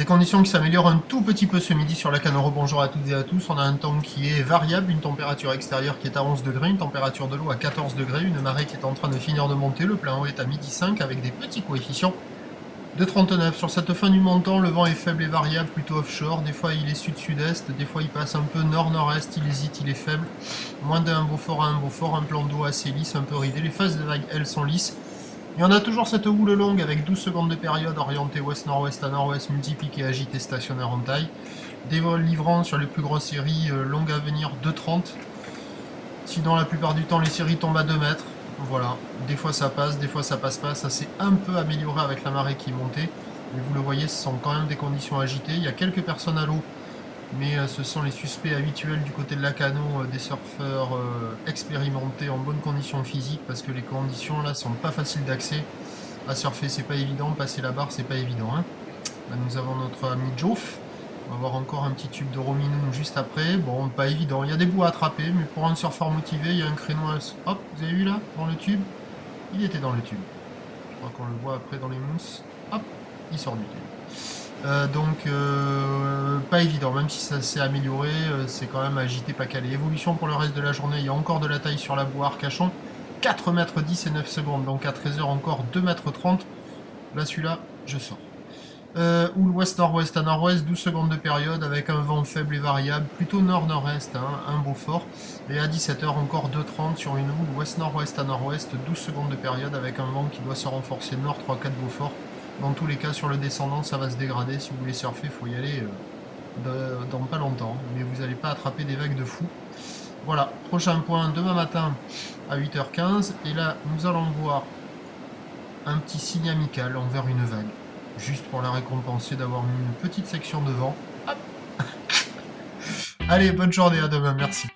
Conditions qui s'améliorent un tout petit peu ce midi sur la canne. Bonjour à toutes et à tous. On a un temps qui est variable, une température extérieure qui est à 11 degrés, une température de l'eau à 14 degrés, une marée qui est en train de finir de monter. Le plein eau est à midi 5 avec des petits coefficients de 39. Sur cette fin du montant, le vent est faible et variable, plutôt offshore. Des fois il est sud-sud-est, des fois il passe un peu nord-nord-est, il hésite, il est faible. Moins d'un Beaufort à un Beaufort, un plan d'eau assez lisse, un peu ridé. Les phases de vague, elles, sont lisses. Et on a toujours cette houle longue avec 12 secondes de période orientée ouest-nord-ouest à nord-ouest, multipliquée, agitée, stationnaire en taille. Des vols livrants sur les plus grosses séries longues à venir 2,30. Sinon la plupart du temps les séries tombent à 2 mètres. Voilà, des fois ça passe, des fois ça passe pas. Ça s'est un peu amélioré avec la marée qui est montée. Mais vous le voyez, ce sont quand même des conditions agitées. Il y a quelques personnes à l'eau, mais ce sont les suspects habituels du côté de la Cano, des surfeurs expérimentés en bonnes conditions physiques, parce que les conditions là sont pas faciles d'accès. À surfer c'est pas évident, passer la barre c'est pas évident. Hein. Là, nous avons notre ami Joff, on va voir encore un petit tube de Rominum juste après. Bon, pas évident, il y a des bouts à attraper, mais pour un surfeur motivé, il y a un créneau à... Hop, vous avez vu là, dans le tube? Il était dans le tube. Je crois qu'on le voit après dans les mousses. Hop, il sort du tube. Pas évident, même si ça s'est amélioré, c'est quand même agité, pas calé. Évolution pour le reste de la journée, il y a encore de la taille sur la boue Arcachon, 4 mètres 10 et 9 secondes, donc à 13h encore 2 mètres 30. Là celui-là, je sors. Ou l'ouest-nord-ouest à nord-ouest, 12 secondes de période avec un vent faible et variable, plutôt nord-nord-est, hein, un Beaufort. Et à 17h encore 2,30 sur une houle, ouest-nord-ouest à nord-ouest, 12 secondes de période avec un vent qui doit se renforcer nord 3-4 Beaufort. Dans tous les cas, sur le descendant, ça va se dégrader. Si vous voulez surfer, il faut y aller dans pas longtemps. Mais vous n'allez pas attraper des vagues de fou. Voilà, prochain point, demain matin à 8h15. Et là, nous allons voir un petit signe amical envers une vague. Juste pour la récompenser d'avoir mis une petite section de vent. Hop. Allez, bonne journée, à demain, merci.